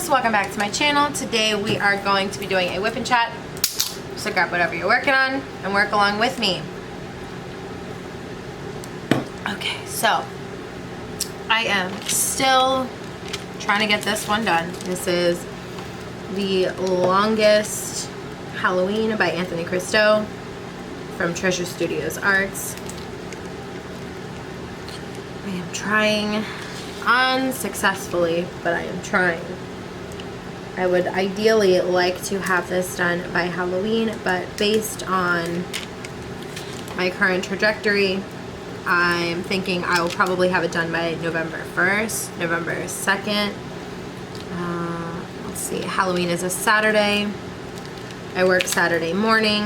loves, welcome back to my channel. Today we are going to be doing a whip and chat, so grab whatever you're working on and work along with me. Okay, so I am still trying to get this one done. This is the longest Halloween by Anthony Cristo from Treasure Studios Arts. I am trying unsuccessfully, but I am trying. I would ideally like to have this done by Halloween, but based on my current trajectory, I'm thinking I will probably have it done by November 1st, November 2nd. Let's see, Halloween is a Saturday. I work Saturday morning.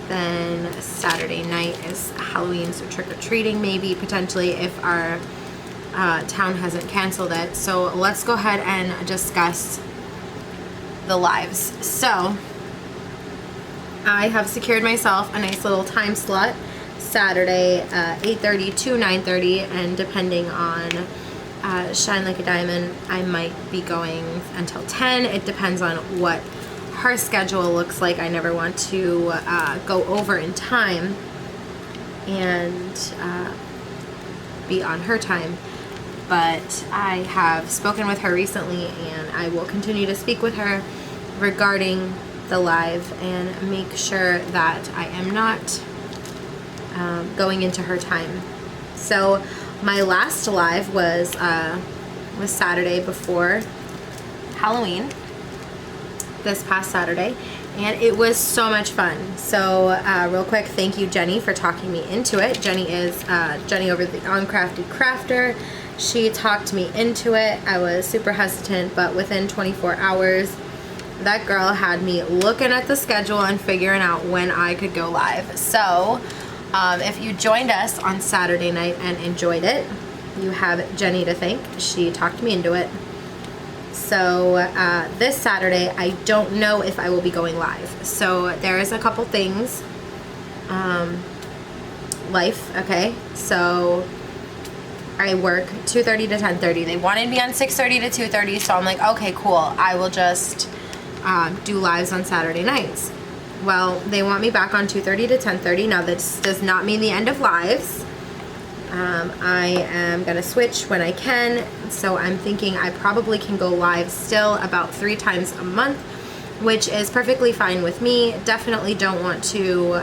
Then Saturday night is Halloween, so trick-or-treating maybe, potentially, if our town hasn't canceled it. So let's go ahead and discuss the lives. So I have secured myself a nice little time slot, Saturday 8:30 to 9:30, and depending on Shine Like a Diamond, I might be going until 10. It depends on what her schedule looks like. I never want to go over in time and be on her time, but I have spoken with her recently, and I will continue to speak with her regarding the live and make sure that I am not going into her time. So my last live was Saturday before Halloween, this past Saturday, and it was so much fun. So real quick, thank you Jenni for talking me into it. Jenni is Jenni over the UNcrafty crafter. She talked me into it. I was super hesitant, but within 24 hours that girl had me looking at the schedule and figuring out when I could go live. So if you joined us on Saturday night and enjoyed it, you have Jenni to thank. She talked me into it. So this Saturday, I don't know if I will be going live. So there is a couple things. Life, okay. So I work 2:30 to 10:30. They wanted me on 6:30 to 2:30, so I'm like, okay, cool. I will just do lives on Saturday nights. Well, they want me back on 2:30 to 10:30. Now, this does not mean the end of lives. I am going to switch when I can, so I'm thinking I probably can go live still about 3 times a month, which is perfectly fine with me. Definitely don't want to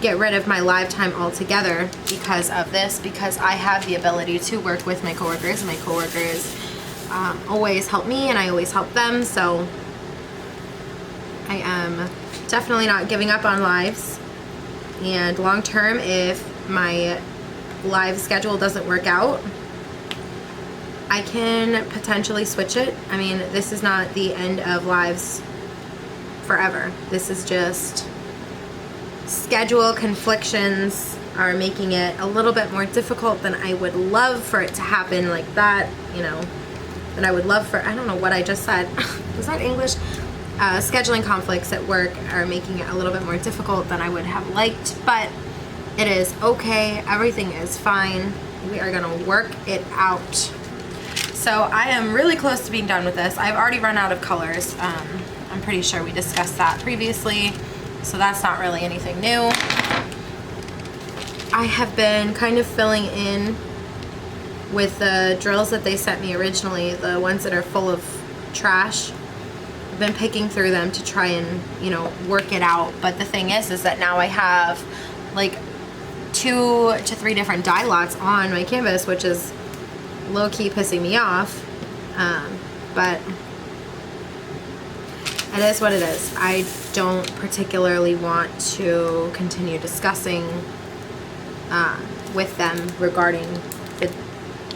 get rid of my live time altogether because of this, because I have the ability to work with my coworkers. My coworkers always help me, and I always help them, so I am definitely not giving up on lives. And long term, if my live schedule doesn't work out, I can potentially switch it. I mean, this is not the end of lives forever. This is just schedule conflictions are making it a little bit more difficult than I would love for it to happen like that, you know, that I would love for, I don't know what I just said. Was that English? Scheduling conflicts at work are making it a little bit more difficult than I would have liked, but it is okay. Everything is fine. We are gonna work it out. So I am really close to being done with this. I've already run out of colors. I'm pretty sure we discussed that previously, so that's not really anything new. I have been kind of filling in with the drills that they sent me originally, the ones that are full of trash. I've been picking through them to try and, you know, work it out. But the thing is that now I have like 2 to 3 different dye lots on my canvas, which is low-key pissing me off. But it is what it is. I don't particularly want to continue discussing with them regarding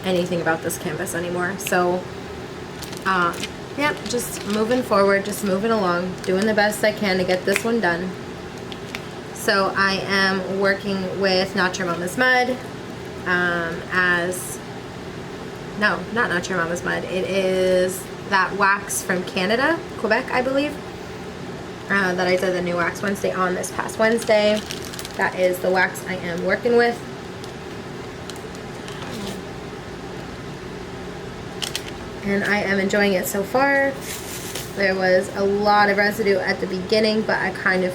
anything about this canvas anymore. So yep, just moving forward, just moving along, doing the best I can to get this one done. So I am working with Not Your Mama's Mud no, not Your Mama's Mud. It is that wax from Canada, Quebec, I believe, that I did the new wax Wednesday on this past Wednesday. That is the wax I am working with. and I am enjoying it so far. There was a lot of residue at the beginning, but I kind of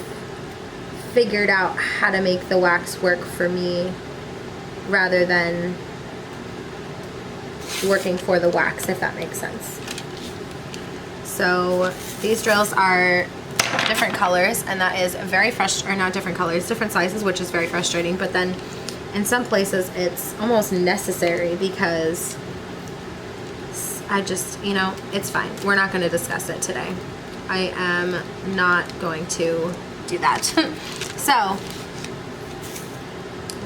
figured out how to make the wax work for me rather than working for the wax, if that makes sense. So these drills are different colors, and that is very frustrating, or not different colors, different sizes, which is very frustrating, but then in some places it's almost necessary because I just, you know, it's fine. We're not going to discuss it today. I am not going to do that. So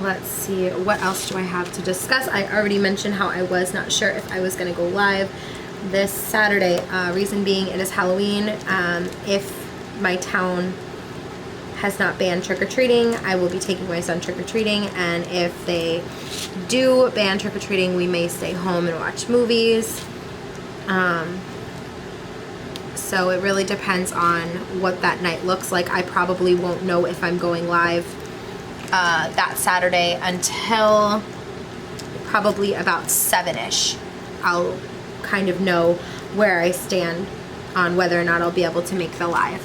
let's see, what else do I have to discuss? I already mentioned how I was not sure if I was going to go live this Saturday. Reason being, it is Halloween. If my town has not banned trick-or-treating, I will be taking my son trick-or-treating, and if they do ban trick-or-treating, we may stay home and watch movies. So it really depends on what that night looks like. I probably won't know if I'm going live that Saturday until probably about 7-ish. I'll kind of know where I stand on whether or not I'll be able to make the live.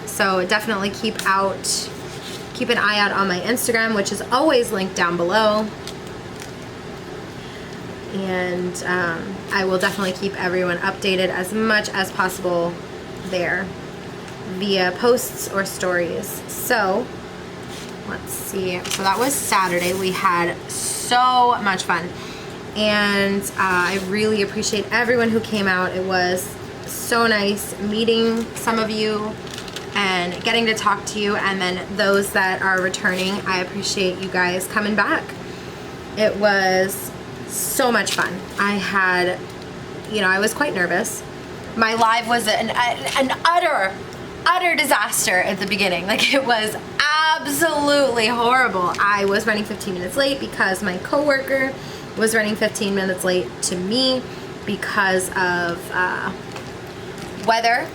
So definitely keep an eye out on my Instagram, which is always linked down below. And I will definitely keep everyone updated as much as possible there via posts or stories. So let's see. So that was Saturday. We had so much fun, and I really appreciate everyone who came out. It was so nice meeting some of you and getting to talk to you, and then those that are returning, I appreciate you guys coming back. It was so much fun. I had, you know, I was quite nervous. My live was an utter disaster at the beginning. Like, it was absolutely horrible. I was running 15 minutes late because my coworker was running 15 minutes late to me because of weather.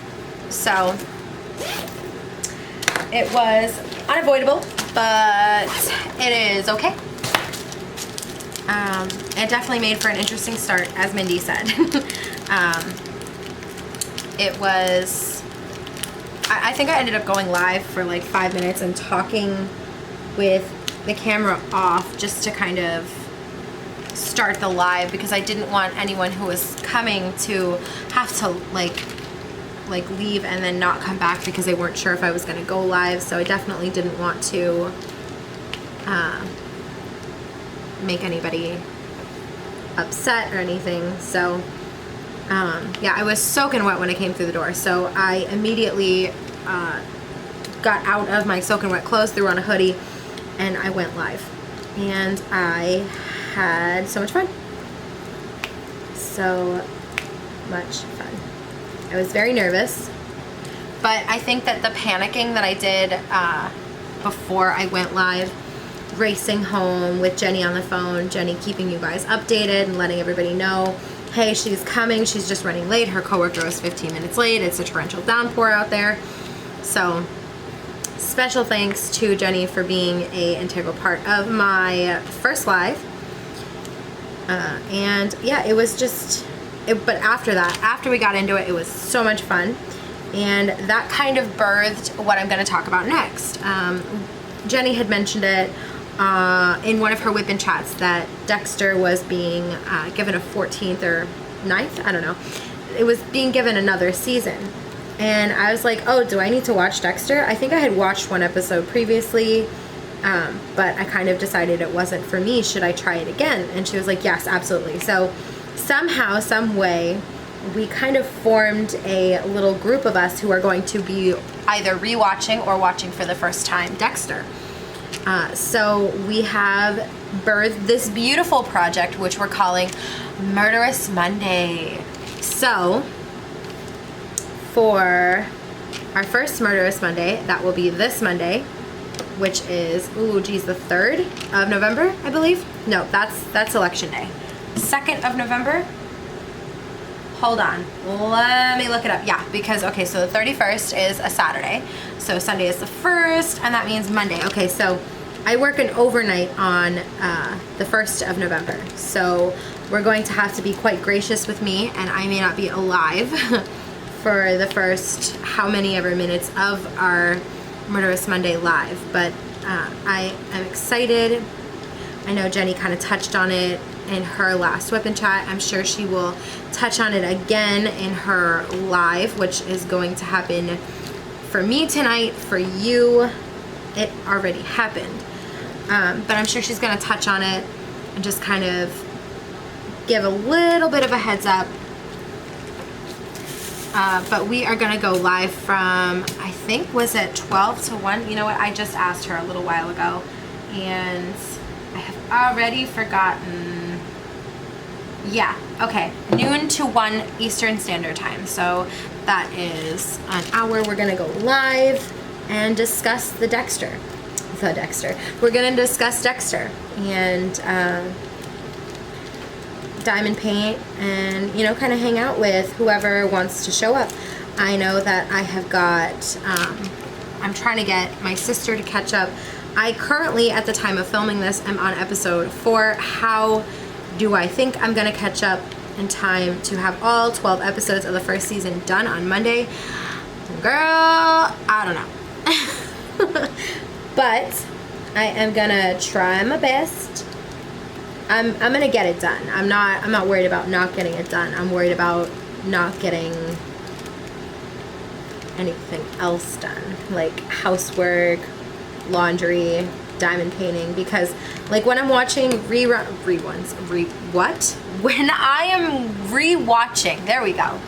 So it was unavoidable, but it is okay. It definitely made for an interesting start, as Mindy said. It was, I think I ended up going live for like 5 minutes and talking with the camera off just to kind of start the live, because I didn't want anyone who was coming to have to like leave and then not come back because they weren't sure if I was going to go live. So I definitely didn't want to make anybody upset or anything. So yeah, I was soaking wet when I came through the door, so I immediately got out of my soaking wet clothes, threw on a hoodie, and I went live, and I had so much fun. So much fun. I was very nervous, but I think that the panicking that I did before I went live, racing home with Jenni on the phone, Jenni keeping you guys updated and letting everybody know, hey, she's coming, she's just running late, her coworker was 15 minutes late, it's a torrential downpour out there. So special thanks to Jenni for being an integral part of my first live. And yeah, it was just, but after that, after we got into it, it was so much fun. And that kind of birthed what I'm going to talk about next. Jenni had mentioned it in one of her whip-in chats that Dexter was being given a 14th or 9th, I don't know. It was being given another season. And I was like, oh, do I need to watch Dexter? I think I had watched one episode previously, but I kind of decided it wasn't for me. Should I try it again? And she was like, yes, absolutely. So somehow, some way, we kind of formed a little group of us who are going to be either rewatching or watching for the first time Dexter. So we have birthed this beautiful project, which we're calling Murderous Monday. So for our first Murderous Monday, that will be this Monday, which is, ooh, geez, the 3rd of November, I believe. No, that's election day. 2nd of November. Hold on, let me look it up. Yeah, because, okay, so the 31st is a Saturday, so Sunday is the 1st, and that means Monday. Okay, so I work an overnight on the 1st of November, so we're going to have to be quite gracious with me, and I may not be alive for the first how many ever minutes of our Murderous Monday live, but I am excited. I know Jenni kind of touched on it in her last weapon chat. I'm sure she will touch on it again in her live, which is going to happen for me tonight. For you, it already happened. But I'm sure she's going to touch on it and just kind of give a little bit of a heads up. But we are going to go live from, I think, was it 12 to 1? You know what? I just asked her a little while ago, and I have already forgotten. Yeah, okay. Noon to 1 Eastern Standard Time. So that is an hour. We're going to go live and discuss the Dexter. We're going to discuss Dexter and diamond paint, and, you know, kind of hang out with whoever wants to show up. I know that I have got, I'm trying to get my sister to catch up. I currently, at the time of filming this, am on episode 4. How do I think I'm going to catch up in time to have all 12 episodes of the first season done on Monday? Girl, I don't know. But I am going to try my best. I'm going to get it done. I'm not worried about not getting it done. I'm worried about not getting anything else done, like housework, laundry, diamond painting, because like when I'm watching when I am rewatching, there we go.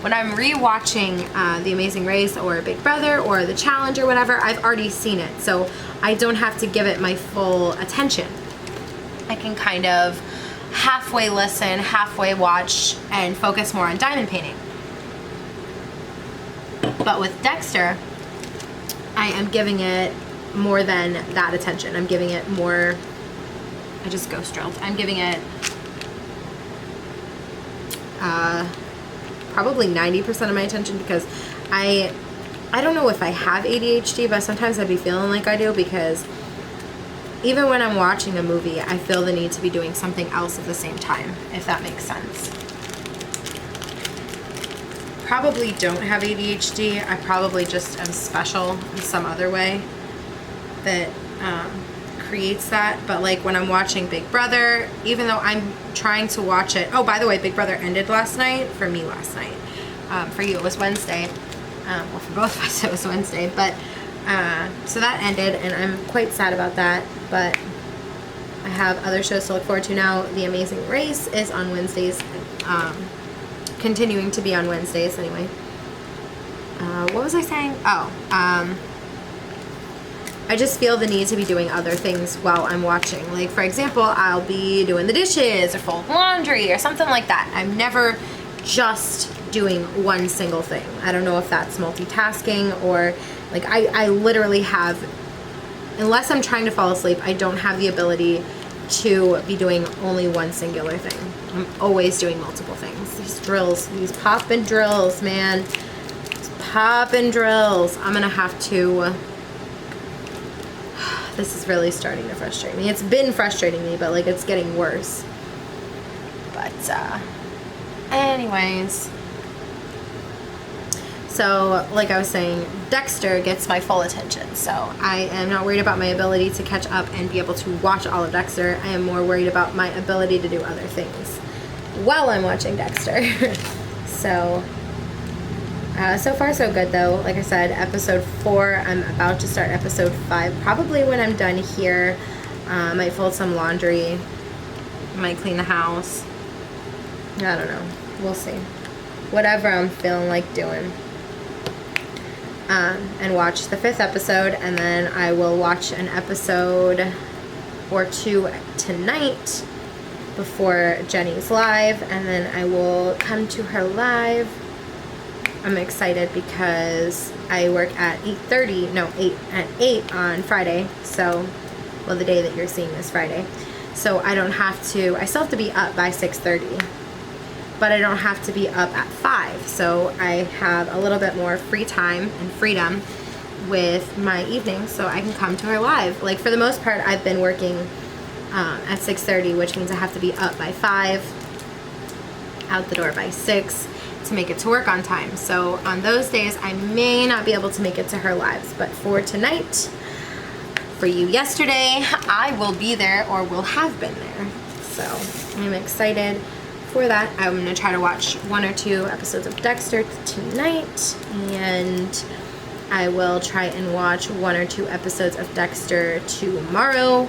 When I'm rewatching The Amazing Race or Big Brother or The Challenge or whatever, I've already seen it, so I don't have to give it my full attention. I can kind of halfway listen, halfway watch, and focus more on diamond painting. But with Dexter, I am giving it more than that attention. I'm giving it more, I just ghost drilled. I'm giving it probably 90% of my attention, because I don't know if I have ADHD, but sometimes I'd be feeling like I do, because even when I'm watching a movie, I feel the need to be doing something else at the same time, if that makes sense. Probably don't have ADHD. I probably just am special in some other way that creates that. But like when I'm watching Big Brother, even though I'm trying to watch it. Oh, by the way, Big Brother ended last night. For me, last night. For you, it was Wednesday. Well, for both of us, it was Wednesday. But so that ended, and I'm quite sad about that. But I have other shows to look forward to now. The Amazing Race is on Wednesdays. Continuing to be on Wednesdays anyway. What was I saying? Oh, I just feel the need to be doing other things while I'm watching. Like, for example, I'll be doing the dishes or folding laundry or something like that. I'm never just doing one single thing. I don't know if that's multitasking or, like, I literally have, unless I'm trying to fall asleep, I don't have the ability to be doing only one singular thing. I'm always doing multiple things. These drills, these poppin' drills, man. These poppin' drills. I'm gonna have to, this is really starting to frustrate me. It's been frustrating me, but like it's getting worse. But anyways. So, like I was saying, Dexter gets my full attention. So I am not worried about my ability to catch up and be able to watch all of Dexter. I am more worried about my ability to do other things while I'm watching Dexter. So far so good though. Like I said, episode 4, I'm about to start episode 5. Probably when I'm done here, I might fold some laundry, might clean the house. I don't know. We'll see. Whatever I'm feeling like doing. And watch the 5th episode, and then I will watch an episode or 2 tonight before Jenni's live, and then I will come to her live. I'm excited because I work at 8 on Friday, so, well, the day that you're seeing this Friday, so I don't have to, I still have to be up by 6:30. But I don't have to be up at 5, so I have a little bit more free time and freedom with my evening, so I can come to her live. Like, for the most part, I've been working at 6:30, which means I have to be up by 5, out the door by 6 to make it to work on time. So on those days, I may not be able to make it to her lives, but for tonight, for you yesterday, I will be there or will have been there. So I'm excited for that. I'm gonna try to watch 1 or 2 episodes of Dexter tonight, and I will try and watch 1 or 2 episodes of Dexter tomorrow.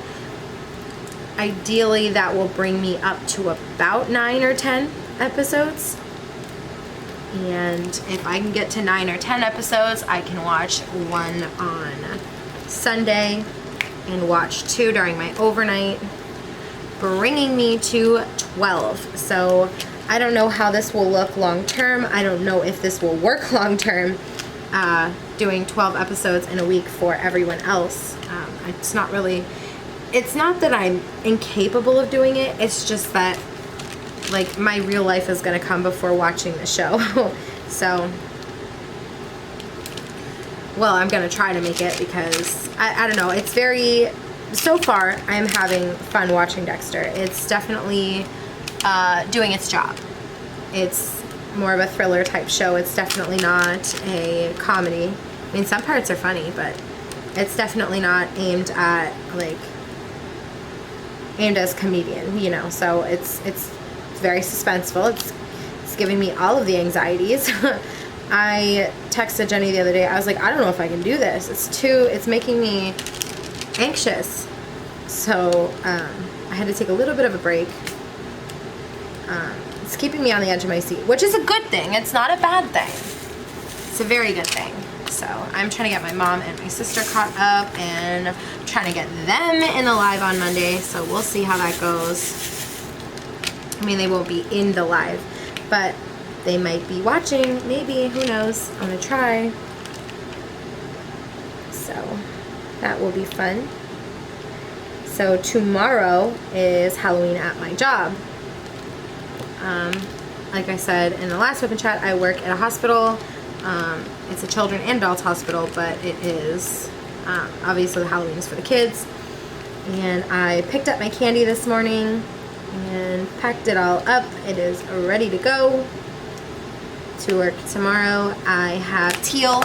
Ideally, that will bring me up to about 9 or 10 episodes. And if I can get to 9 or 10 episodes, I can watch 1 on Sunday and watch 2 during my overnight, bringing me to 12. So I don't know how this will look long term. I don't know if this will work long term, doing 12 episodes in a week for everyone else. It's not that I'm incapable of doing it. It's just that, like, my real life is gonna come before watching the show. So, well, I'm gonna try to make it because I don't know, it's very, so far I'm having fun watching Dexter. It's definitely doing its job. It's more of a thriller type show. It's definitely not a comedy. I mean, some parts are funny, but it's definitely not aimed at, like, aimed as comedian, you know. So it's very suspenseful. It's giving me all of the anxieties. I texted Jenni the other day. I was like, I don't know if I can do this. It's making me anxious. So I had to take a little bit of a break. It's keeping me on the edge of my seat, which is a good thing. It's not a bad thing. It's a very good thing. So I'm trying to get my mom and my sister caught up and trying to get them in the live on Monday. So we'll see how that goes. I mean, they won't be in the live, but they might be watching, maybe, who knows. I'm gonna try. So that will be fun. So tomorrow is Halloween at my job. Like I said in the last open chat, I work at a hospital. It's a children and adults hospital, but it is, obviously the Halloween is for the kids. And I picked up my candy this morning and packed it all up. It is ready to go to work tomorrow. I have teal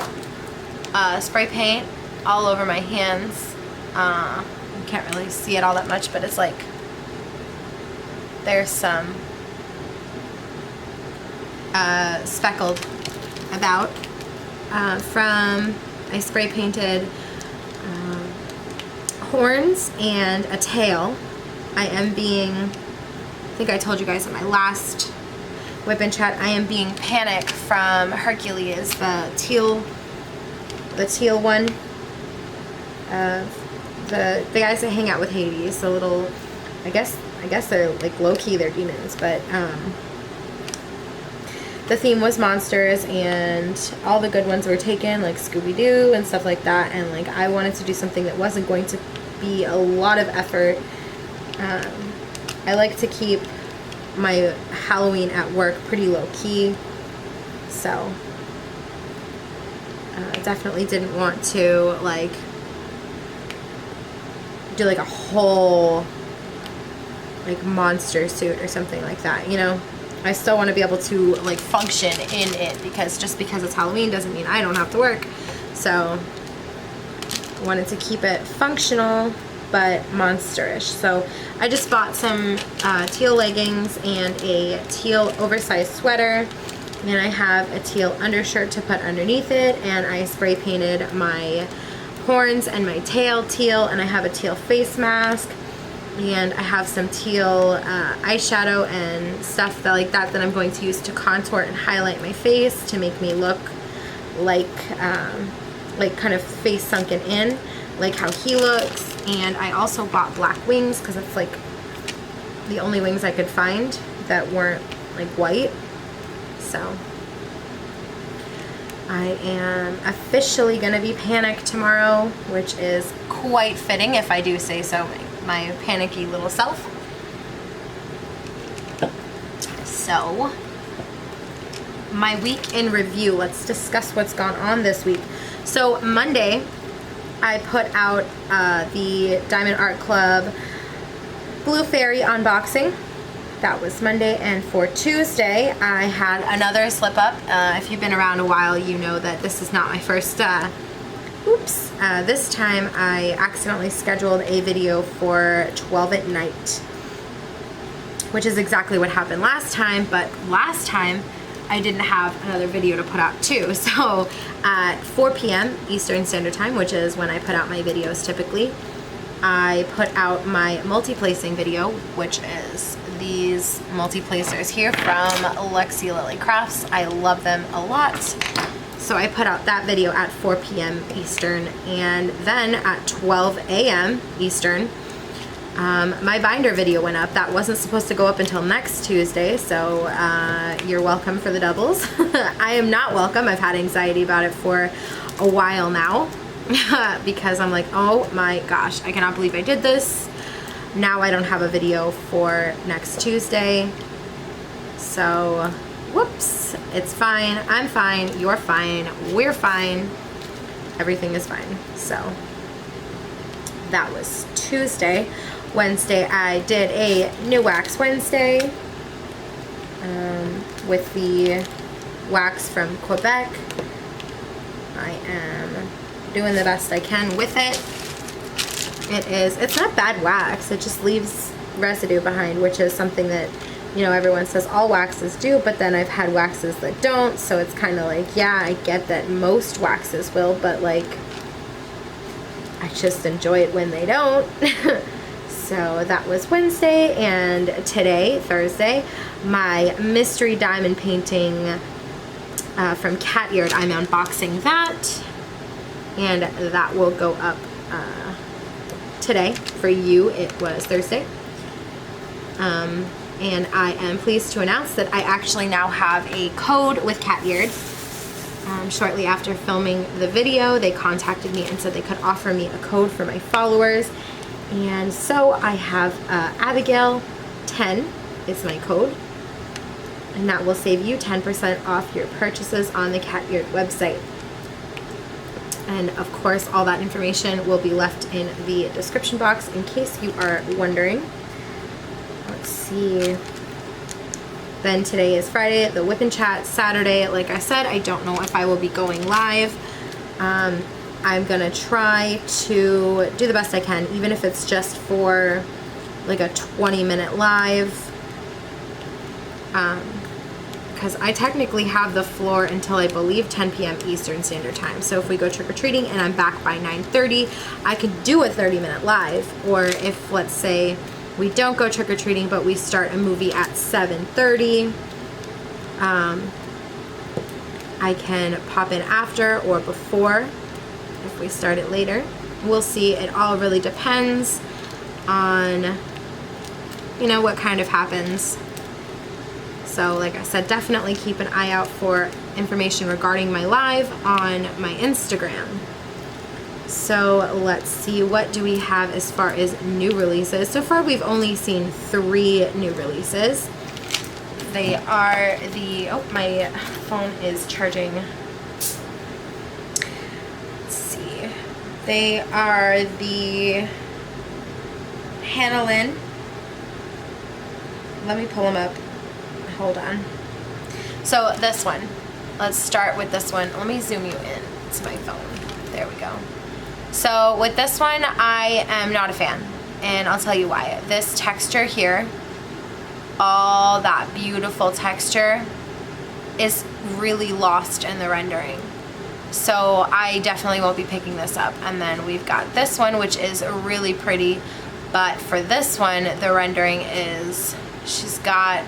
spray paint all over my hands. You can't really see it all that much, but it's like there's some speckled about from I spray painted horns and a tail. I think I told you guys in my last whip and chat, I am being Panic from Hercules, the teal one. The guys that hang out with Hades, the little, I guess they're like low-key, they're demons, but the theme was monsters, and all the good ones were taken, like Scooby-Doo and stuff like that, and like I wanted to do something that wasn't going to be a lot of effort. I like to keep my Halloween at work pretty low-key, so definitely didn't want to like do like a whole like monster suit or something like that, you know. I still want to be able to like function in it, because just because it's Halloween doesn't mean I don't have to work. So I wanted to keep it functional but monsterish. So I just bought some teal leggings and a teal oversized sweater, and I have a teal undershirt to put underneath it, and I spray painted my horns and my tail teal, and I have a teal face mask, and I have some teal eyeshadow and stuff that I'm going to use to contour and highlight my face to make me look like kind of face sunken in, like how he looks. And I also bought black wings because it's like the only wings I could find that weren't like white. So I am officially going to be Panic tomorrow, which is quite fitting if I do say so, my panicky little self. So, my week in review. Let's discuss what's gone on this week. So, Monday, I put out the Diamond Art Club Blue Fairy unboxing. That was Monday. And for Tuesday, I had another slip up. If you've been around a while, you know that this is not my first, this time I accidentally scheduled a video for 12 at night, which is exactly what happened last time, but last time I didn't have another video to put out too. So at 4 p.m. Eastern Standard Time, which is when I put out my videos typically, I put out my multi-placing video, which is these multi-placers here from Lexi Lily Crafts. I love them a lot. So I put out that video at 4 p.m. Eastern, and then at 12 a.m. Eastern, my binder video went up. That wasn't supposed to go up until next Tuesday, so you're welcome for the doubles. I am not welcome. I've had anxiety about it for a while now because I'm like, oh my gosh, I cannot believe I did this. Now I don't have a video for next Tuesday. So, whoops, it's fine. I'm fine. You're fine. We're fine. Everything is fine. So, that was Tuesday. Wednesday, I did a new wax Wednesday with the wax from Quebec. I am doing the best I can with it. It's not bad wax, it just leaves residue behind, which is something that, you know, everyone says all waxes do, but then I've had waxes that don't, so it's kind of like, yeah, I get that most waxes will, but like, I just enjoy it when they don't. So that was Wednesday, and today, Thursday, my mystery diamond painting from Cateared, I'm unboxing that, and that will go up today. For you, it was Thursday. And I am pleased to announce that I actually now have a code with Cateared. Shortly after filming the video, they contacted me and said they could offer me a code for my followers. And so I have Abigail 10 is my code. And that will save you 10% off your purchases on the Cateared website. And of course, all that information will be left in the description box in case you are wondering. Let's see. Then today is Friday, the Whip and Chat. Saturday, like I said, I don't know if I will be going live. I'm gonna try to do the best I can, even if it's just for like a 20-minute live. Because I technically have the floor until I believe 10 p.m. Eastern Standard Time. So if we go trick-or-treating and I'm back by 9:30, I could do a 30-minute live. Or if, let's say, we don't go trick-or-treating but we start a movie at 7:30, I can pop in after or before if we start it later. We'll see. It all really depends on, you know, what kind of happens. So like I said, definitely keep an eye out for information regarding my live on my Instagram. So let's see, what do we have as far as new releases? So far we've only seen 3 new releases. They are the, oh, my phone is charging. Let's see. They are the Hannah Lynn. Let me pull them up. Hold on. So this one, let's start with this one. Let me zoom you in. It's my phone. There we go. So with this one, I am not a fan, and I'll tell you why. This texture here, all that beautiful texture, is really lost in the rendering. So I definitely won't be picking this up. And then we've got this one, which is really pretty, but for this one, the rendering is, she's got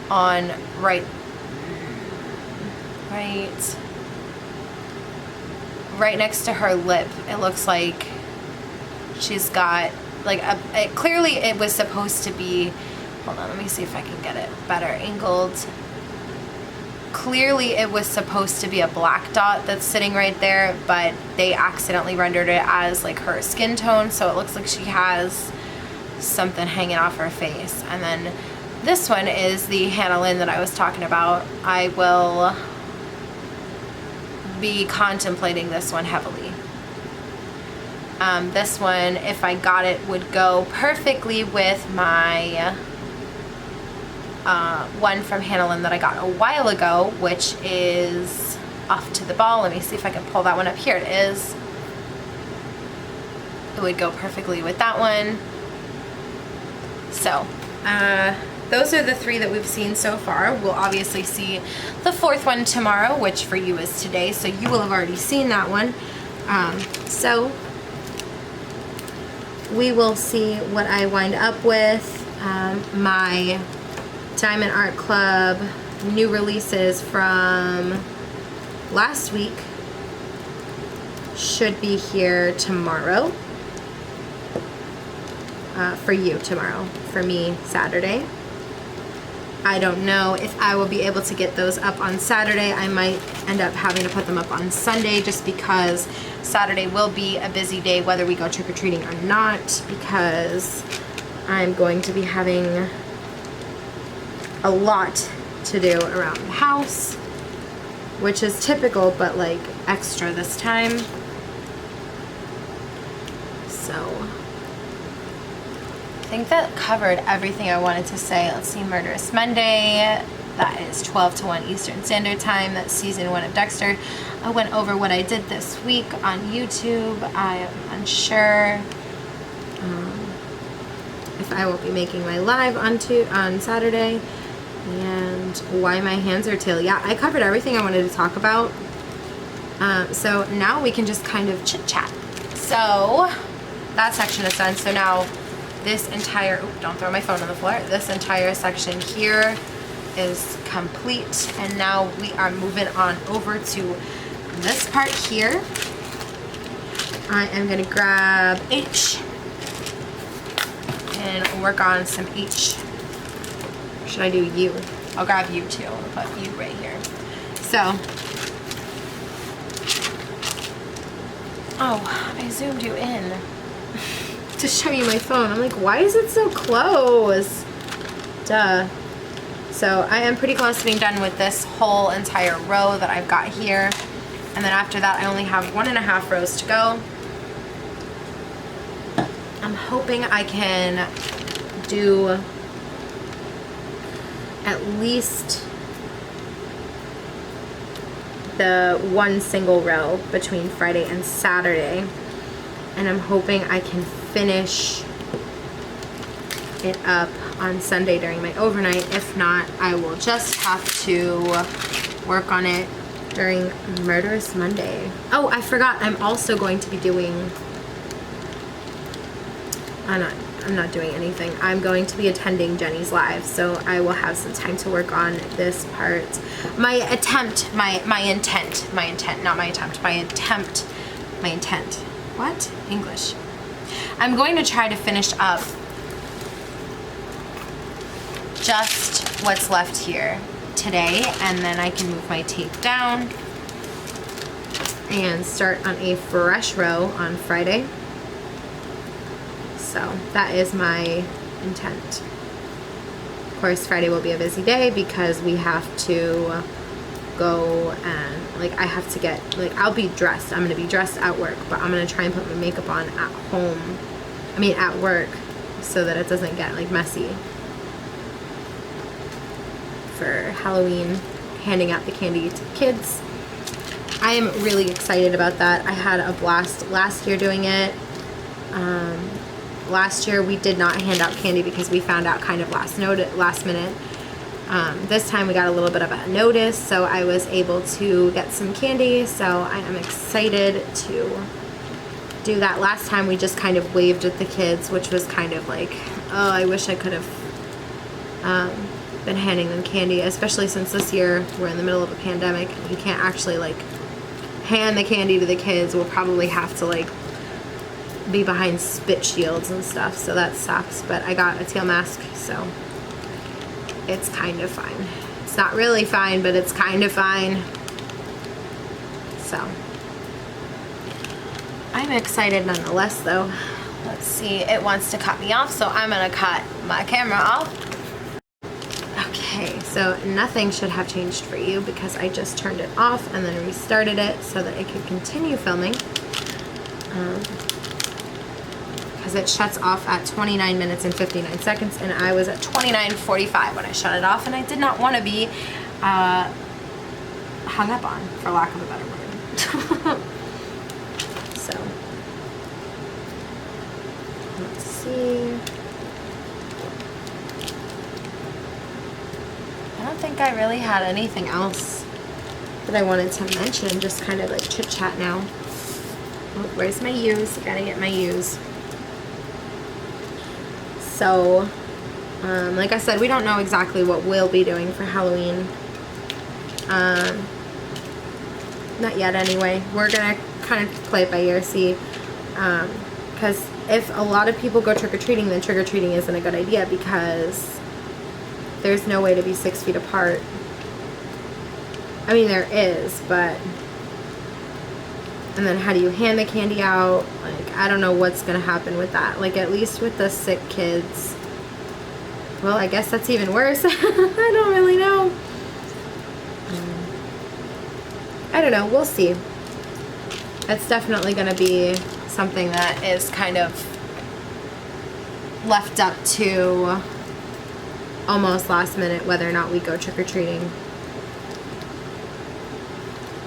on right next to her lip, it looks like she's got like clearly it was supposed to be, hold on, let me see if I can get it better angled. Clearly it was supposed to be a black dot that's sitting right there, but they accidentally rendered it as like her skin tone, so it looks like she has something hanging off her face. And then this one is the Hannah Lynn that I was talking about. I will be contemplating this one heavily. This one, if I got it, would go perfectly with my one from Hannah Lynn that I got a while ago, which is Off to the Ball. Let me see if I can pull that one up. Here it is. It would go perfectly with that one. So those are the 3 that we've seen so far. We'll obviously see the 4th one tomorrow, which for you is today, so you will have already seen that one. So we will see what I wind up with. My Diamond Art Club new releases from last week should be here tomorrow. For you tomorrow, for me Saturday. I don't know if I will be able to get those up on Saturday. I might end up having to put them up on Sunday just because Saturday will be a busy day whether we go trick-or-treating or not, because I'm going to be having a lot to do around the house, which is typical but like extra this time. So I think that covered everything I wanted to say. Let's see, Murderous Monday. That is 12 to 1 Eastern Standard Time. That's season 1 of Dexter. I went over what I did this week on YouTube. I am unsure if I will be making my live on Saturday. And why my hands are teal. Yeah, I covered everything I wanted to talk about. So now we can just kind of chit chat. So that section is done. So now this entire, don't throw my phone on the floor. This entire section here is complete, and now we are moving on over to this part here. I am gonna grab H and work on some H. Or should I do U? I'll grab U too. I'll put U right here. So, oh, I zoomed you in to show you my phone. I'm like, why is it so close? Duh. So I am pretty close to being done with this whole entire row that I've got here. And then after that, I only have 1.5 rows to go. I'm hoping I can do at least the 1 single row between Friday and Saturday. And I'm hoping I can finish it up on Sunday during my overnight. If not, I will just have to work on it during Murderous Monday. Oh, I forgot, I'm also going to be doing, I'm not doing anything. I'm going to be attending Jenni's live, so I will have some time to work on this part. My intent. What? English. I'm going to try to finish up just what's left here today, and then I can move my tape down and start on a fresh row on Friday. So that is my intent. Of course, Friday will be a busy day because we have to go and, like, I have to get, like, I'll be dressed. I'm going to be dressed at work, but I'm going to try and put my makeup on at home. I mean, at work, so that it doesn't get, like, messy. For Halloween, handing out the candy to the kids. I am really excited about that. I had a blast last year doing it. Last year we did not hand out candy because we found out kind of last minute. This time we got a little bit of a notice, so I was able to get some candy, so I am excited to do that. Last time we just kind of waved at the kids, which was kind of like, oh, I wish I could have been handing them candy, especially since this year we're in the middle of a pandemic and you can't actually, like, hand the candy to the kids. We'll probably have to, like, be behind spit shields and stuff, so that sucks. But I got a teal mask, so it's kind of fine. It's not really fine, but it's kind of fine. So I'm excited nonetheless, though. Let's see, it wants to cut me off, so I'm gonna cut my camera off. Okay, so nothing should have changed for you because I just turned it off and then restarted it so that it could continue filming. because it shuts off at 29 minutes and 59 seconds, and I was at 29:45 when I shut it off, and I did not want to be hung up on, for lack of a better word. So, let's see. I don't think I really had anything else that I wanted to mention, just kind of like chit chat now. Oh, where's my use? I gotta get my use. So, like I said, we don't know exactly what we'll be doing for Halloween. Not yet anyway. We're gonna kind of play it by ear, see. Because if a lot of people go trick-or-treating, then trick-or-treating isn't a good idea, because there's no way to be 6 feet apart. I mean, there is, but... And then how do you hand the candy out? Like, I don't know what's gonna happen with that. Like, at least with the sick kids. Well, I guess that's even worse. I don't really know. I don't know. We'll see. It's definitely gonna be something that is kind of left up to almost last minute whether or not we go trick-or-treating.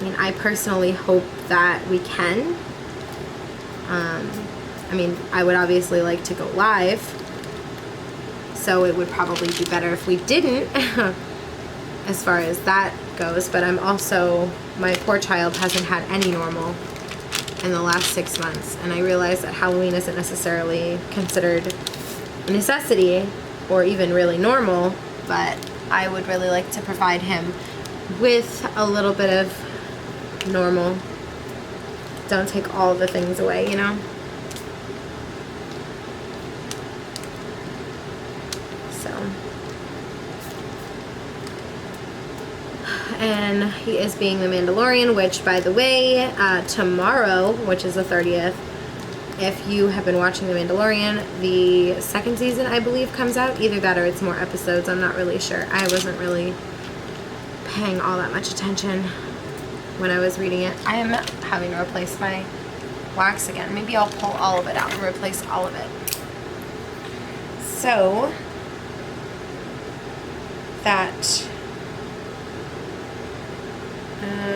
I mean, I personally hope that we can. I mean, I would obviously like to go live, so it would probably be better if we didn't, as far as that goes, but I'm also, my poor child hasn't had any normal in the last 6 months, and I realize that Halloween isn't necessarily considered a necessity, or even really normal, but I would really like to provide him with a little bit of normal. Don't take all the things away, you know? So. And he is being the Mandalorian, which, by the way, tomorrow, which is the 30th, if you have been watching The Mandalorian, the 2nd season, I believe, comes out. Either that or it's more episodes. I'm not really sure. I wasn't really paying all that much attention when I was reading it. I am having to replace my wax again. Maybe I'll pull all of it out and replace all of it. So, that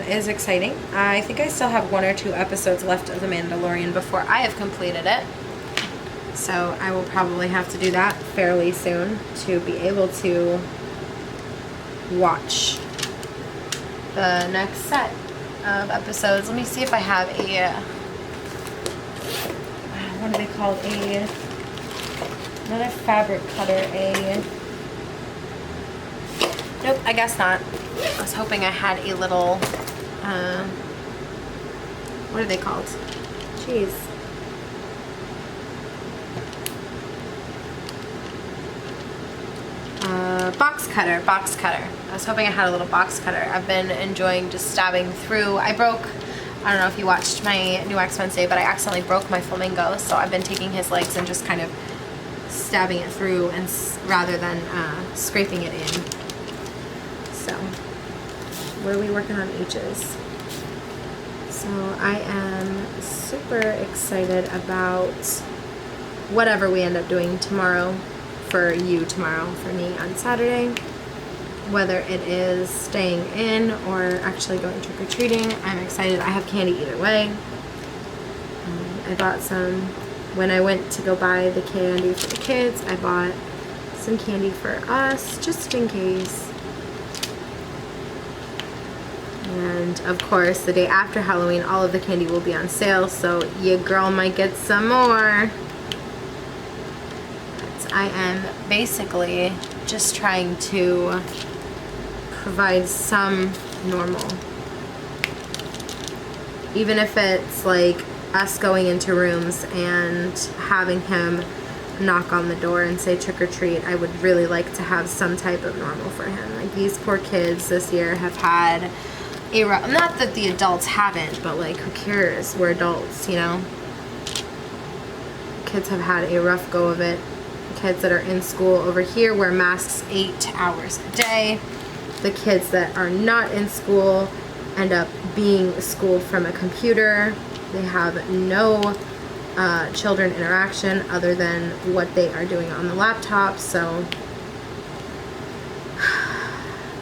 is exciting. I think I still have 1 or 2 episodes left of The Mandalorian before I have completed it. So I will probably have to do that fairly soon to be able to watch the next set of episodes. Let me see if I have a, what are they called? Not a fabric cutter, nope, I guess not. I was hoping I had a little, what are they called? Jeez. Box cutter. I was hoping I had a little box cutter. I've been enjoying just stabbing through. I don't know if you watched my New Wax Wednesday, but I accidentally broke my flamingo, so I've been taking his legs and just kind of stabbing it through, and rather than scraping it in. So, what are we working on H's? So I am super excited about whatever we end up doing tomorrow. For you tomorrow, for me on Saturday, whether it is staying in or actually going trick-or-treating. I'm excited. I have candy either way. I bought some, when I went to go buy the candy for the kids, I bought some candy for us, just in case. And of course, the day after Halloween, all of the candy will be on sale, so your girl might get some more. I am basically just trying to provide some normal. Even if it's like us going into rooms and having him knock on the door and say trick or treat, I would really like to have some type of normal for him. Like, these poor kids this year have had a rough, not that the adults haven't, but like, who cares? We're adults, you know? Kids have had a rough go of it. Kids that are in school over here wear masks 8 hours a day. The kids that are not in school end up being schooled from a computer. They have no children interaction other than what they are doing on the laptop. So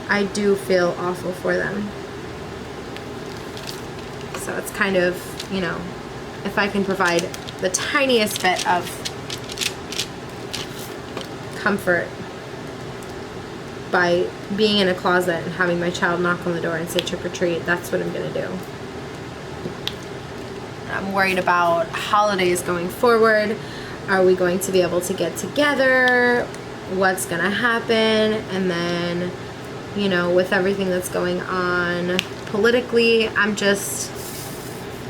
I do feel awful for them. So it's kind of, you know, if I can provide the tiniest bit of comfort by being in a closet and having my child knock on the door and say trick or treat, that's what I'm gonna do. I'm worried about holidays going forward. Are we going to be able to get together? What's gonna happen? And then, you know, with everything that's going on politically,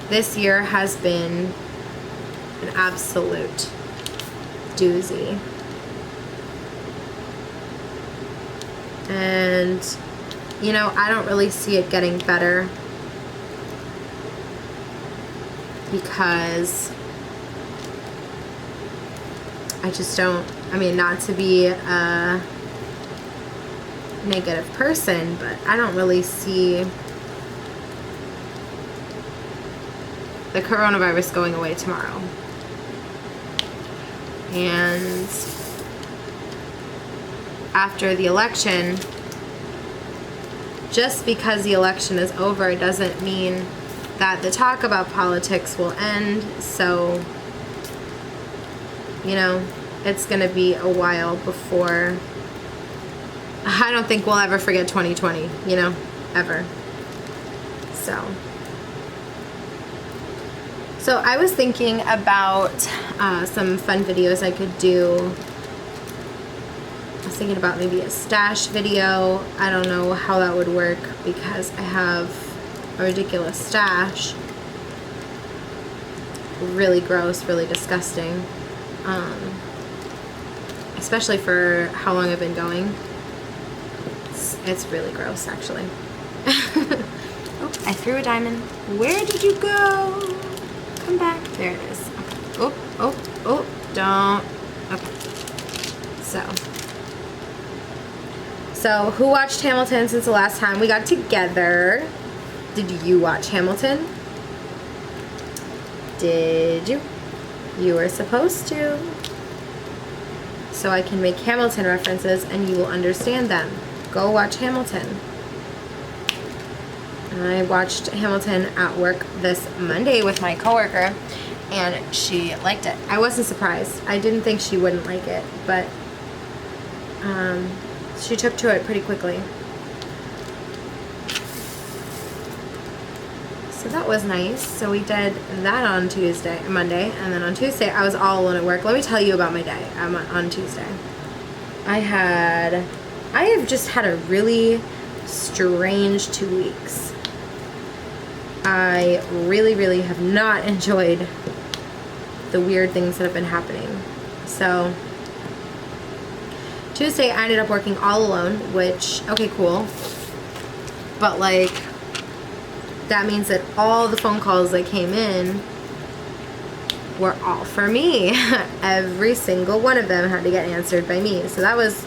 this year has been an absolute doozy. And, you know, I don't really see it getting better because I just don't, I mean, not to be a negative person, but I don't really see the coronavirus going away tomorrow. And after the election, just because the election is over doesn't mean that the talk about politics will end. So, you know, it's gonna be a while before, I don't think we'll ever forget 2020, you know, ever. So I was thinking about some fun videos I could do. I was thinking about maybe a stash video. I don't know how that would work because I have a ridiculous stash. Really gross, really disgusting. Especially for how long I've been going. It's really gross, actually. Oh, I threw a diamond. Where did you go? Come back. There it is. Okay. Oh, don't. Okay. So who watched Hamilton since the last time we got together? Did you watch Hamilton? Did you? You were supposed to. So I can make Hamilton references and you will understand them. Go watch Hamilton. I watched Hamilton at work this Monday with my coworker and she liked it. I wasn't surprised. I didn't think she wouldn't like it, but she took to it pretty quickly. So that was nice. So we did that on Monday, and then on Tuesday I was all alone at work. Let me tell you about my day on Tuesday. I have just had a really strange 2 weeks. I really have not enjoyed the weird things that have been happening. So Tuesday I ended up working all alone, which, okay, cool. But like, that means that all the phone calls that came in were all for me. Every single one of them had to get answered by me. So that was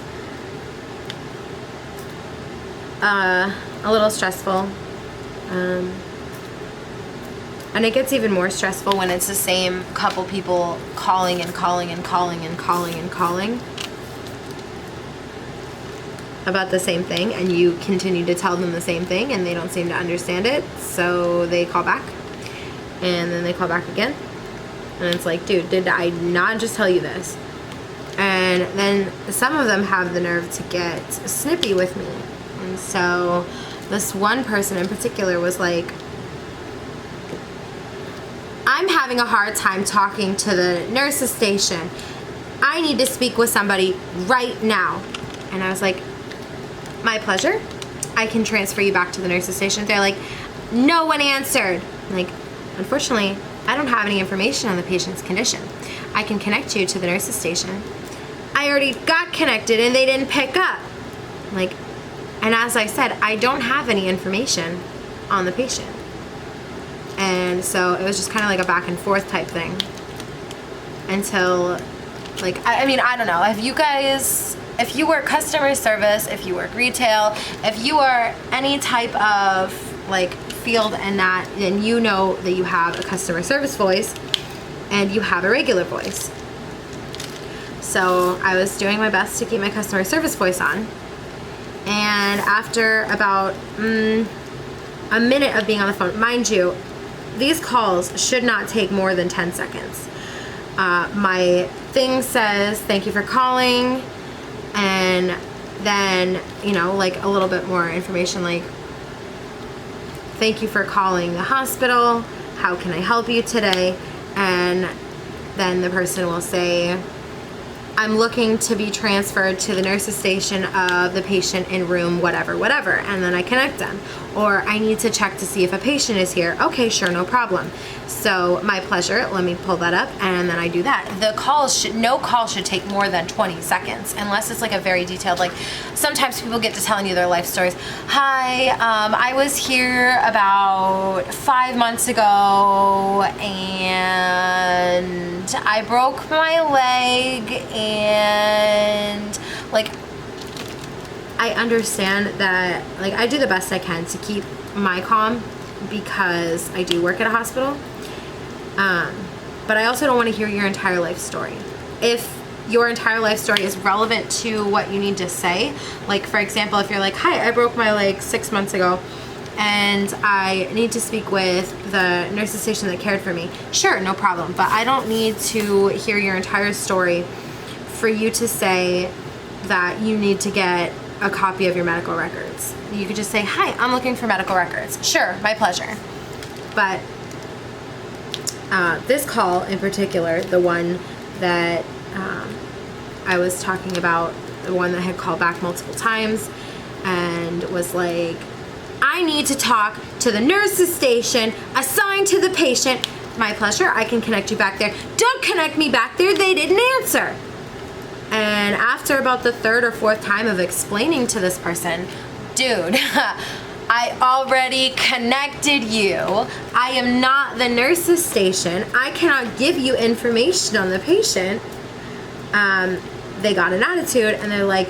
a little stressful. And it gets even more stressful when it's the same couple people calling and calling and calling and calling and calling about the same thing, and you continue to tell them the same thing and they don't seem to understand it, so they call back and then they call back again, and it's like, dude, did I not just tell you this? And then some of them have the nerve to get snippy with me, and so this one person in particular was like, I'm having a hard time talking to the nurse's station. I need to speak with somebody right now. And I was like, my pleasure. I can transfer you back to the nurse's station. They're like, no one answered. I'm like, unfortunately, I don't have any information on the patient's condition. I can connect you to the nurse's station. I already got connected and they didn't pick up. Like, and as I said, I don't have any information on the patient. And so it was just kind of like a back and forth type thing until, like, I mean, I don't know. If you work customer service, if you work retail, if you are any type of like field and that, then you know that you have a customer service voice. and you have a regular voice. So I was doing my best to keep my customer service voice on. And after about a minute of being on the phone, mind you, these calls should not take more than 10 seconds. My thing says, thank you for calling, and then, you know, like a little bit more information, like, thank you for calling the hospital, how can I help you today? And then the person will say, I'm looking to be transferred to the nurse's station of the patient in room whatever, whatever, and then I connect them. Or I need to check to see if a patient is here. Okay, sure, no problem. So my pleasure, let me pull that up, and then I do that. No call should take more than 20 seconds, unless it's like a very detailed, like sometimes people get to telling you their life stories. Hi, I was here about 5 months ago, and I broke my leg, and like, I understand that, like, I do the best I can to keep my calm because I do work at a hospital. But I also don't want to hear your entire life story. If your entire life story is relevant to what you need to say, like for example, if you're like, hi, I broke my leg 6 months ago and I need to speak with the nurse's station that cared for me. Sure, no problem. But I don't need to hear your entire story for you to say that you need to get a copy of your medical records. You could just say, hi, I'm looking for medical records. Sure, my pleasure. But this call in particular, the one that I was talking about, the one that had called back multiple times and was like, I need to talk to the nurse's station assigned to the patient. My pleasure, I can connect you back there. Don't connect me back there, they didn't answer. And after about the third or fourth time of explaining to this person, dude, I already connected you. I am not the nurse's station. I cannot give you information on the patient. They got an attitude and they're like,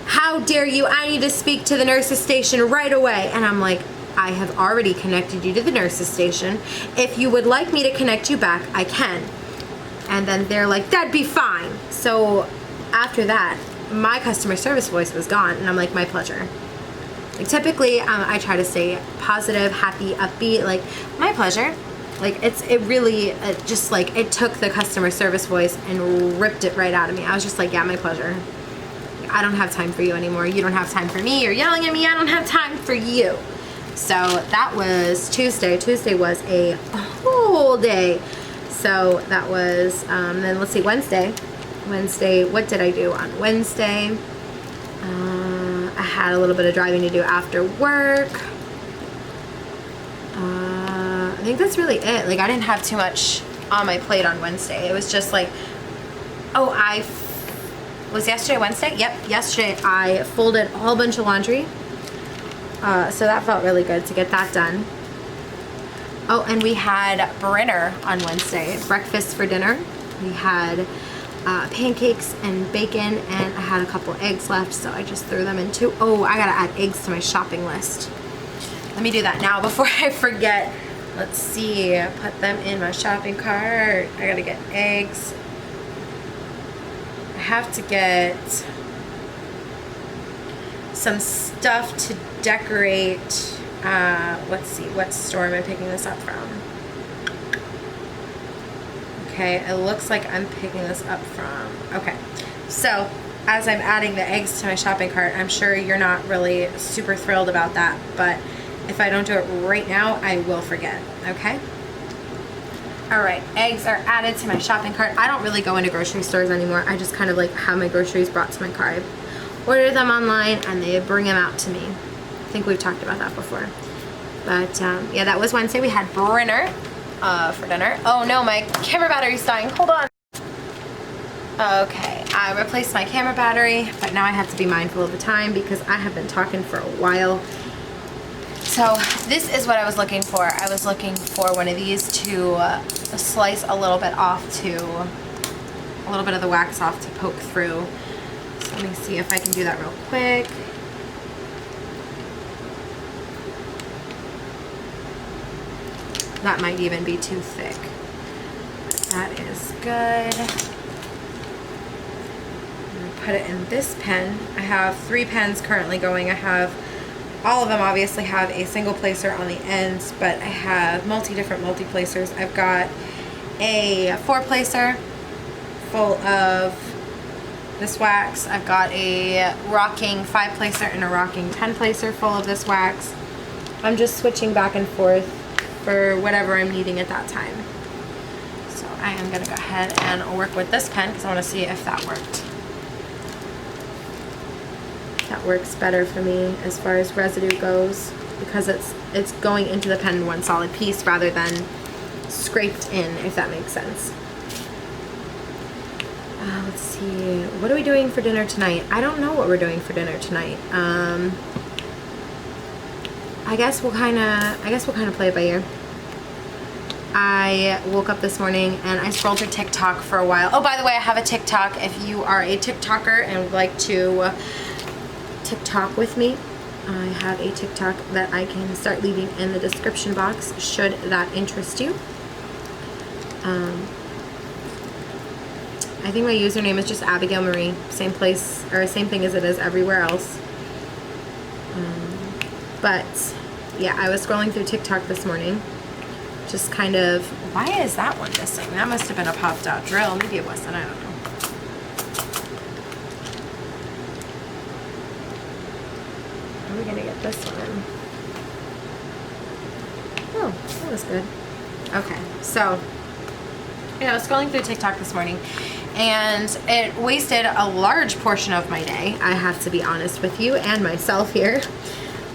how dare you? I need to speak to the nurse's station right away. And I'm like, I have already connected you to the nurse's station. If you would like me to connect you back, I can. And then they're like, that'd be fine. So after that, my customer service voice was gone, and I'm like, my pleasure. Like typically, I try to stay positive, happy, upbeat, like my pleasure. Like it really just like it took the customer service voice and ripped it right out of me. I was just like, yeah, my pleasure. I don't have time for you anymore. You don't have time for me. You're yelling at me. I don't have time for you. So that was Tuesday. Tuesday was a whole day. So that was, then let's see, Wednesday. Wednesday, what did I do on Wednesday? I had a little bit of driving to do after work. I think that's really it. Like I didn't have too much on my plate on Wednesday. It was just like, oh, was yesterday Wednesday? Yep, yesterday I folded a whole bunch of laundry. So that felt really good to get that done. Oh, and we had Brinner on Wednesday, breakfast for dinner. We had pancakes and bacon, and I had a couple eggs left, so I just threw them in too. Oh, I gotta add eggs to my shopping list. Let me do that now before I forget. Let's see, put them in my shopping cart. I gotta get eggs. I have to get some stuff to decorate. Let's see, what store am I picking this up from? Okay, it looks like I'm picking this up from, okay. So, as I'm adding the eggs to my shopping cart, I'm sure you're not really super thrilled about that, but if I don't do it right now, I will forget, okay? All right, eggs are added to my shopping cart. I don't really go into grocery stores anymore. I just kind of like have my groceries brought to my car. I order them online and they bring them out to me. I think we've talked about that before. But yeah, that was Wednesday. We had Brinner for dinner. Oh no, my camera battery's dying. Hold on. Okay, I replaced my camera battery, but now I have to be mindful of the time because I have been talking for a while. So this is what I was looking for. I was looking for one of these to slice a little bit off to, a little bit of the wax off to poke through. So let me see if I can do that real quick. That might even be too thick. That is good. I'm gonna put it in this pen. I have 3 pens currently going. I have, all of them obviously have a single placer on the ends, but I have different multi-placers. I've got a 4-placer full of this wax. I've got a rocking 5-placer and a rocking 10-placer full of this wax. I'm just switching back and forth for whatever I'm needing at that time. So I am gonna go ahead and work with this pen because I want to see if that worked. That works better for me as far as residue goes because it's going into the pen in one solid piece rather than scraped in, if that makes sense. Let's see, what are we doing for dinner tonight? I don't know what we're doing for dinner tonight. I guess we'll kind of play it by ear. I woke up this morning and I scrolled through TikTok for a while. Oh, by the way, I have a TikTok. If you are a TikToker and would like to TikTok with me, I have a TikTok that I can start leaving in the description box should that interest you. I think my username is just AbigailMarie, same place or same thing as it is everywhere else. But yeah, I was scrolling through TikTok this morning, just kind of, why is that one missing? That must have been a popped out drill. Maybe it wasn't, I don't know. How are we gonna get this one in? Oh, that was good. Okay, so I was scrolling through TikTok this morning and it wasted a large portion of my day. I have to be honest with you and myself here.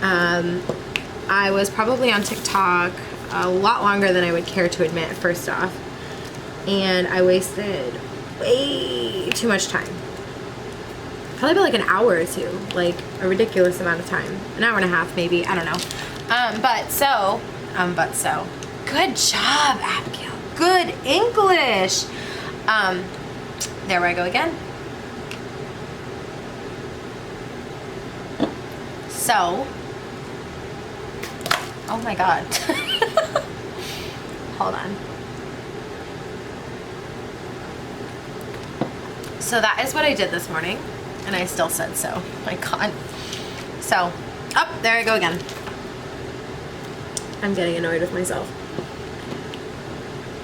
I was probably on TikTok a lot longer than I would care to admit, first off, and I wasted way too much time. Probably about like an hour or two, like a ridiculous amount of time. An hour and a half maybe, I don't know. But so, good job, Abigail. Good English. There I go again. So, oh my God. Hold on. So that is what I did this morning, and I still said so. My God. So, there I go again. I'm getting annoyed with myself.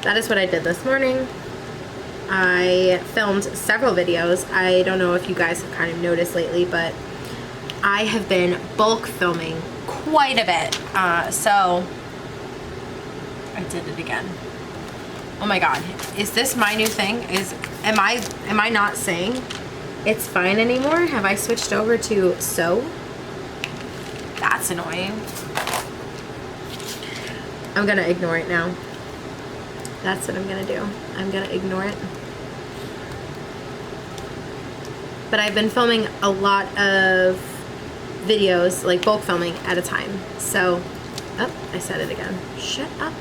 That is what I did this morning. I filmed several videos. I don't know if you guys have kind of noticed lately, but I have been bulk filming quite a bit. So I did it again. Oh my God, is this my new thing? Am I not saying it's fine anymore? Have I switched over to so? That's annoying. I'm gonna ignore it now. That's what I'm gonna do. I'm gonna ignore it. But I've been filming a lot of videos, like bulk filming at a time. So, I said it again. Shut up.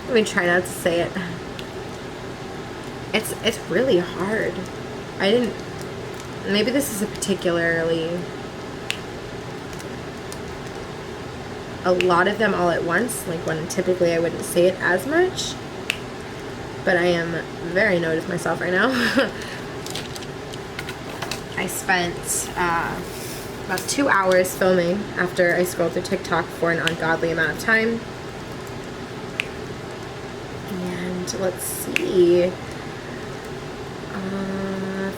Let me try not to say it. It's really hard. Maybe this is a particularly a lot of them all at once, like when typically I wouldn't say it as much, but I am very annoyed with myself right now. I spent about 2 hours filming after I scrolled through TikTok for an ungodly amount of time. And let's see,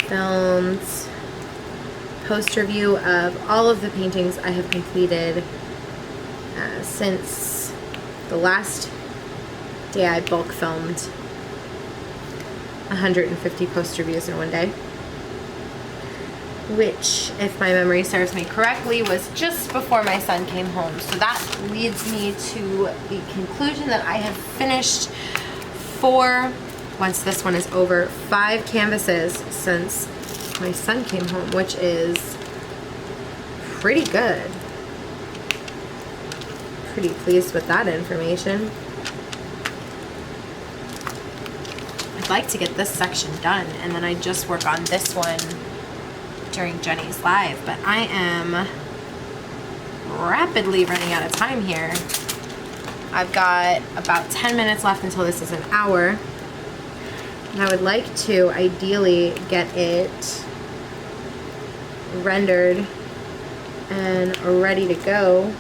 filmed post review of all of the paintings I have completed since the last day I bulk filmed 150 post reviews in one day, which, if my memory serves me correctly, was just before my son came home. So that leads me to the conclusion that I have finished once this one is over, 5 canvases since my son came home, which is pretty good. Pretty pleased with that information. I'd like to get this section done and then I just work on this one during Jenni's live, but I am rapidly running out of time here. I've got about 10 minutes left until this is an hour. And I would like to ideally get it rendered and ready to go.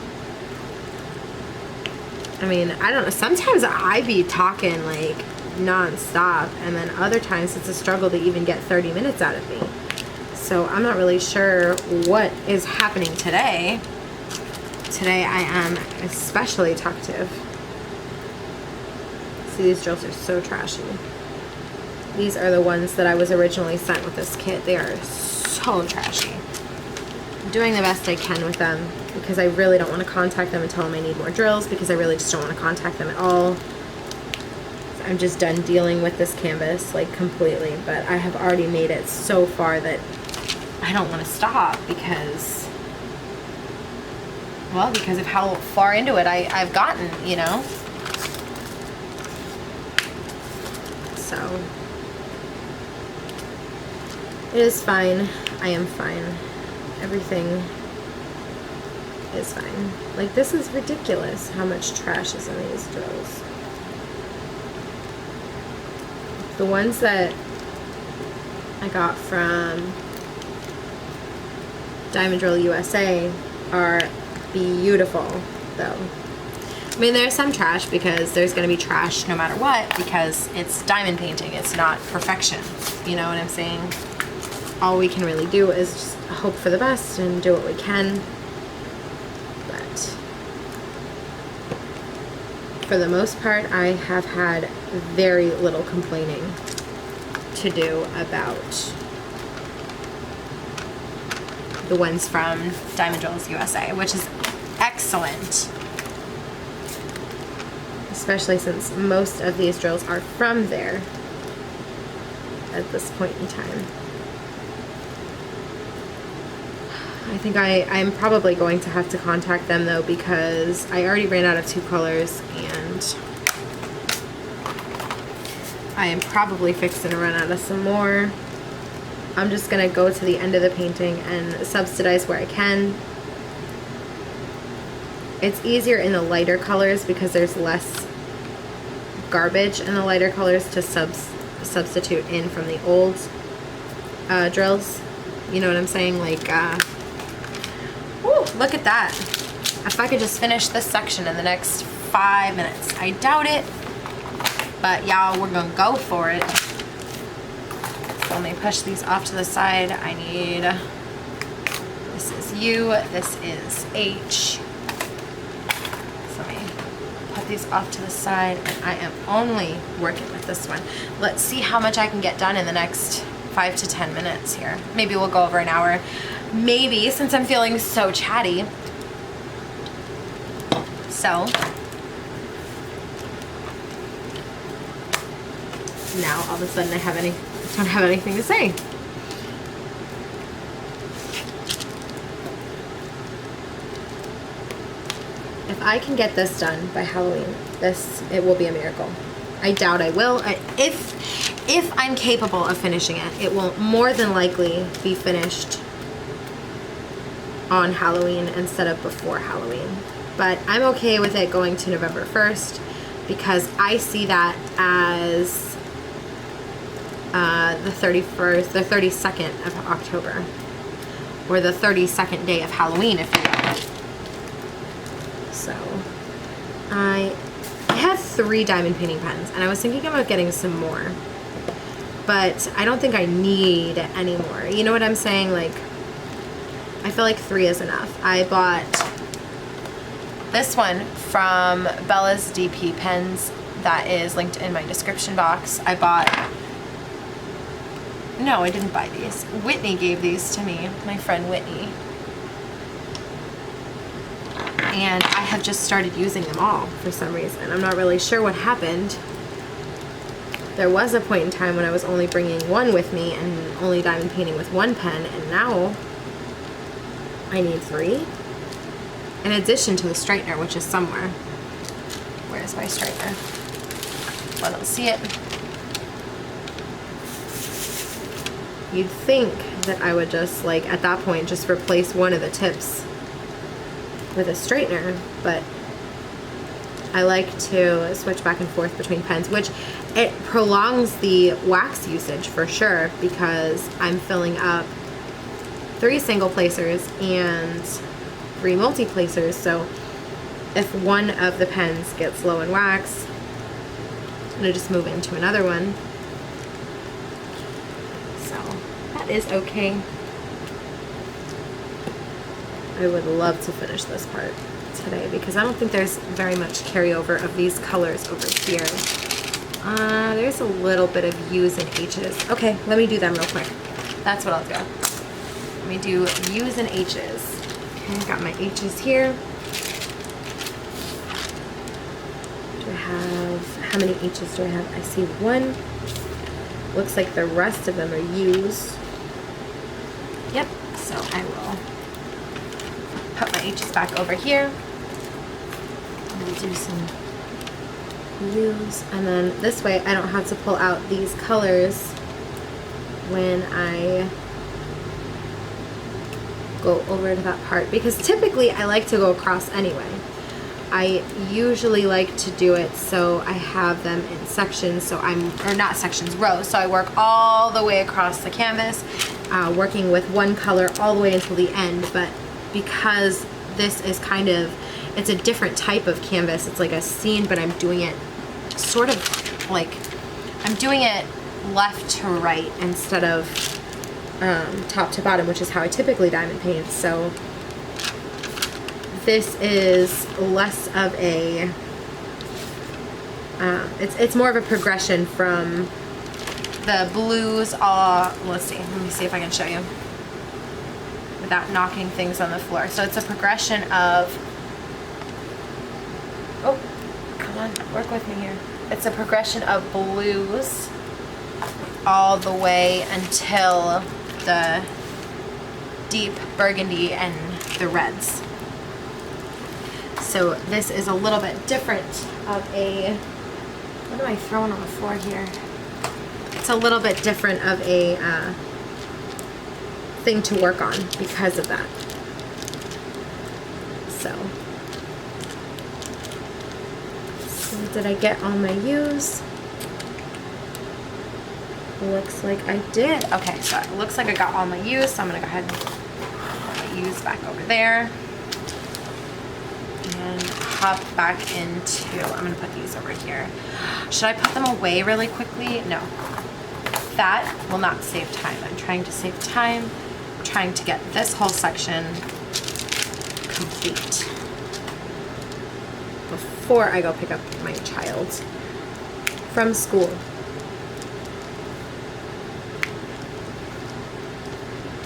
I mean, I don't know, sometimes I be talking like non-stop, and then other times it's a struggle to even get 30 minutes out of me. So I'm not really sure what is happening today. Today I am especially talkative. See, these drills are so trashy. These are the ones that I was originally sent with this kit. They are so trashy. I'm doing the best I can with them because I really don't want to contact them and tell them I need more drills, because I really just don't want to contact them at all. I'm just done dealing with this canvas like completely, but I have already made it so far that I don't want to stop because, well, because of how far into it I've gotten, you know? So it is fine. I am fine. Everything is fine. Like, this is ridiculous how much trash is in these drills. The ones that I got from Diamond Drill USA are beautiful, though. I mean, there's some trash because there's going to be trash no matter what, because it's diamond painting. It's not perfection. You know what I'm saying? All we can really do is just hope for the best and do what we can. But for the most part, I have had very little complaining to do about the ones from Diamond Drills USA, which is excellent. Especially since most of these drills are from there at this point in time. I think I'm probably going to have to contact them though, because I already ran out of 2 colors and I am probably fixing to run out of some more. I'm just gonna go to the end of the painting and subsidize where I can. It's easier in the lighter colors because there's less garbage in the lighter colors to substitute in from the old drills. You know what I'm saying? Like, woo, look at that. If I could just finish this section in the next 5 minutes. I doubt it, but y'all, we're gonna go for it. So let me push these off to the side. I need, this is U, this is H. So let me put these off to the side, and I am only working with this one. Let's see how much I can get done in the next 5 to 10 minutes here. Maybe we'll go over an hour. Maybe, since I'm feeling so chatty. So now all of a sudden I don't have anything to say. If I can get this done by Halloween, it will be a miracle. I doubt I will. If I'm capable of finishing it, it will more than likely be finished on Halloween instead of before Halloween. But I'm okay with it going to November 1st because I see that as the 31st, the 32nd of October, or the 32nd day of Halloween, if you will. So I have 3 diamond painting pens, and I was thinking about getting some more, but I don't think I need any more. You know what I'm saying? Like, I feel like 3 is enough. I bought this one from Bella's DP Pens that is linked in my description box. No, I didn't buy these. Whitney gave these to me, my friend Whitney. And I have just started using them all for some reason. I'm not really sure what happened. There was a point in time when I was only bringing one with me and only diamond painting with 1 pen, and now I need 3. In addition to the straightener, which is somewhere. Where's my straightener? I don't see it. You'd think that I would just, like, at that point, just replace one of the tips with a straightener, but I like to switch back and forth between pens, which it prolongs the wax usage for sure, because I'm filling up 3 single placers and 3 multi placers. So if one of the pens gets low in wax, I'm gonna just move into another one. So that is okay. I would love to finish this part today because I don't think there's very much carryover of these colors over here. There's a little bit of U's and H's. Okay, let me do them real quick. That's what I'll do. Let me do U's and H's. Okay, I've got my H's here. Do I have, how many H's do I have? I see 1. Looks like the rest of them are U's. Yep, so I will put my H's back over here. I'm going to do some U's, and then this way I don't have to pull out these colors when I go over to that part, because typically I like to go across anyway. I usually like to do it so I have them in sections, so or not sections, rows, so I work all the way across the canvas, working with one color all the way until the end. But because this is kind of, it's a different type of canvas, it's like a scene, but I'm doing it sort of like, I'm doing it left to right instead of top to bottom, which is how I typically diamond paint. So this is less of a, it's more of a progression from the blues. Let's see, let me see if I can show you without knocking things on the floor. So it's a progression of, oh, come on, work with me here. It's a progression of blues all the way until the deep burgundy and the reds. So this is a little bit different of a, what am I throwing on the floor here? It's a little bit different of a thing to work on because of that. So did I get all my U's? Looks like I did. Okay, so it looks like I got all my U's, so I'm gonna go ahead and put my U's back over there and hop back into, I'm gonna put these over here. Should I put them away really quickly? No. That will not save time. I'm trying to save time. I'm trying to get this whole section complete before I go pick up my child from school.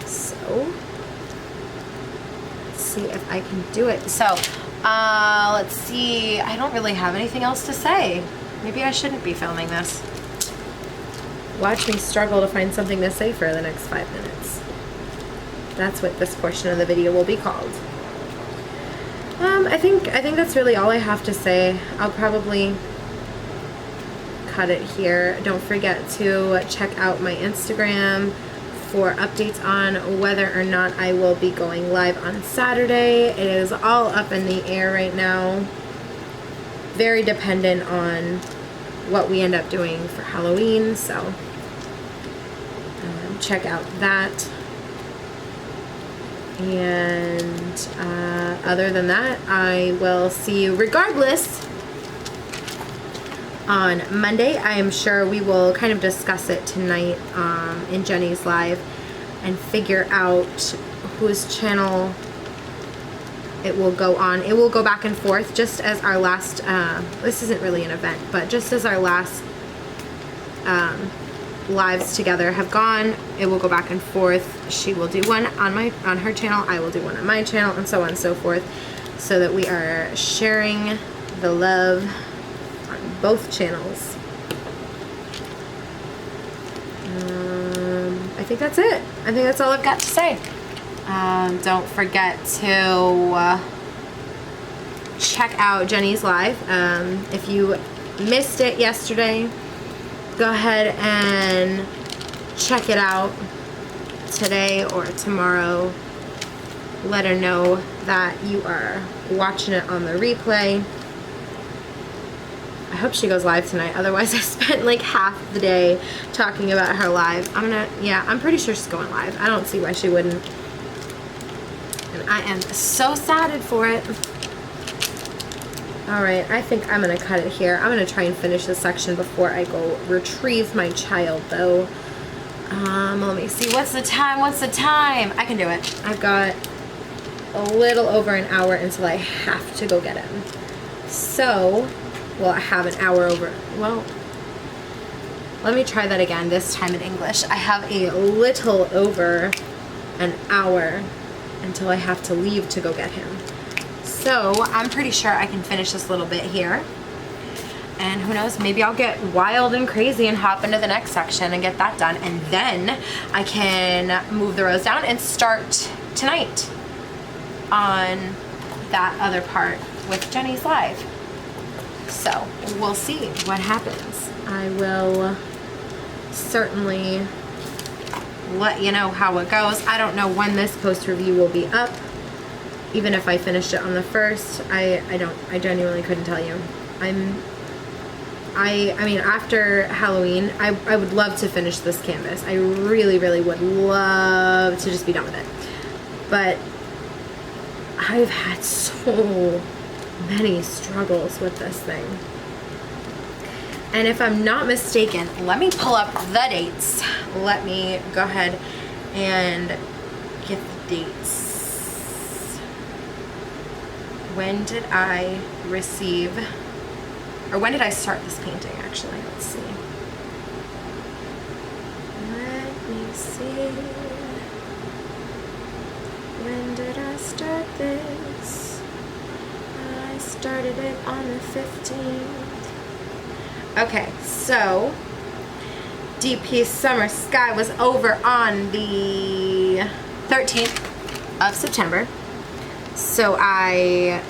So let's see if I can do it. So let's see, I don't really have anything else to say. Maybe I shouldn't be filming this. Watch me struggle to find something to say for the next 5 minutes. That's what this portion of the video will be called. I think that's really all I have to say. I'll probably cut it here. Don't forget to check out my Instagram for updates on whether or not I will be going live on Saturday. It is all up in the air right now. Very dependent on what we end up doing for Halloween, so check out that. And other than that, I will see you regardless on Monday. I am sure we will kind of discuss it tonight in Jenni's live and figure out whose channel it will go on. It will go back and forth just as our last, this isn't really an event, but just as our last lives together have gone, it will go back and forth. She will do one on her channel, I will do one on my channel, and so on and so forth, so that we are sharing the love on both channels. I think that's it. I think that's all I've got to say. Don't forget to check out Jenni's live. If you missed it yesterday, go ahead and check it out today or tomorrow. Let her know that you are watching it on the replay. I hope she goes live tonight. Otherwise, I spent like half the day talking about her live. I'm pretty sure she's going live. I don't see why she wouldn't. And I am so excited for it. All right, I think I'm gonna cut it here. I'm gonna try and finish this section before I go retrieve my child though. Let me see, what's the time? I can do it. I've got a little over an hour until I have to go get him. So, well, I have an hour over, well, let me try that again, this time in English. I have a little over an hour until I have to leave to go get him. So, I'm pretty sure I can finish this little bit here. And who knows, maybe I'll get wild and crazy and hop into the next section and get that done. And then I can move the rows down and start tonight on that other part with Jenni's live. So we'll see what happens. I will certainly let you know how it goes. I don't know when this post review will be up. Even if I finished it on the 1st, I genuinely couldn't tell you. I mean, after Halloween, I would love to finish this canvas. I really, really would love to just be done with it. But I've had so many struggles with this thing. And if I'm not mistaken, let me pull up the dates. Let me go ahead and get the dates. When did I receive... Or when did I start this painting, actually? Let's see. Let me see. When did I start this? I started it on the 15th. Okay, so DP Summer Sky was over on the 13th of September. So I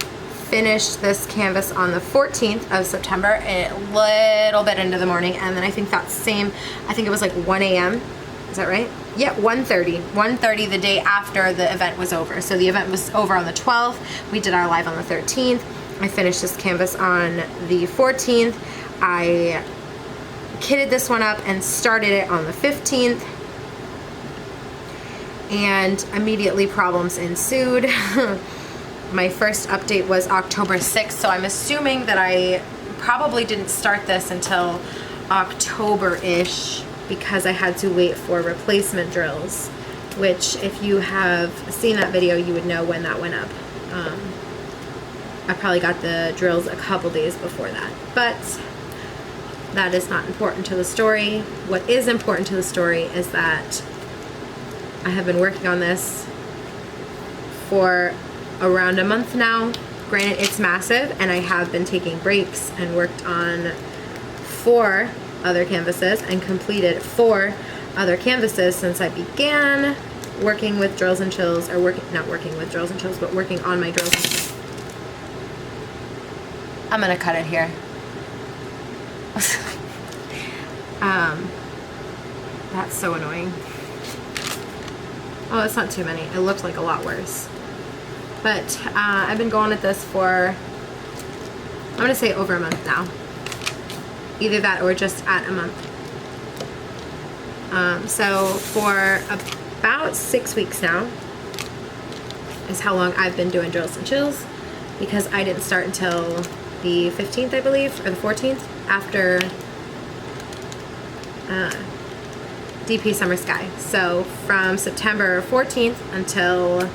finished this canvas on the 14th of September, a little bit into the morning, and then I think it was like 1 a.m. Is that right? Yeah, 1:30. 1:30 the day after the event was over. So the event was over on the 12th. We did our live on the 13th. I finished this canvas on the 14th. I kitted this one up and started it on the 15th. And immediately problems ensued. My first update was October 6th, so I'm assuming that I probably didn't start this until October-ish because I had to wait for replacement drills, which if you have seen that video, you would know when that went up. I probably got the drills a couple days before that, but that is not important to the story. What is important to the story is that I have been working on this for around a month now. Granted, it's massive, and I have been taking breaks and worked on 4 other canvases and completed 4 other canvases since I began working with drills and chills, or not working with drills and chills, but working on my drills and chills. I'm gonna cut it here. That's so annoying. Oh, it's not too many. It looks like a lot worse. But I've been going at this for, I'm gonna say over a month now. Either that or just at a month. So for about 6 weeks now is how long I've been doing drills and chills, because I didn't start until the 15th, I believe, or the 14th, after DP Summer Sky. So from September 14th until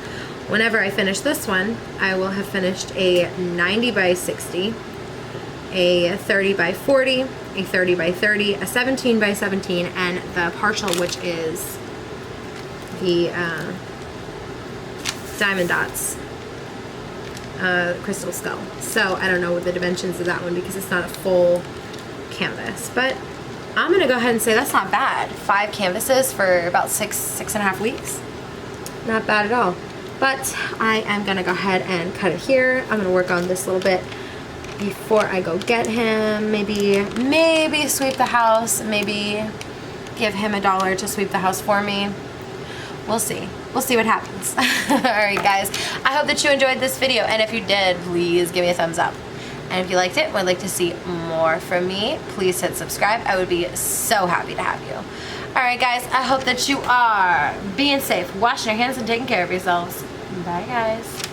whenever I finish this one, I will have finished a 90 by 60, a 30 by 40, a 30 by 30, a 17 by 17, and the partial, which is the Diamond Dots Crystal Skull. So I don't know the dimensions of that one because it's not a full canvas, but I'm gonna go ahead and say that's not bad. 5 canvases for about 6.5 weeks. Not bad at all. But I am gonna go ahead and cut it here. I'm gonna work on this a little bit before I go get him. Maybe sweep the house. Maybe give him $1 to sweep the house for me. We'll see. We'll see what happens. Alright guys, I hope that you enjoyed this video, and if you did, please give me a thumbs up. And if you liked it and would like to see more from me, please hit subscribe. I would be so happy to have you. Alright guys, I hope that you are being safe, washing your hands, and taking care of yourselves. Bye guys.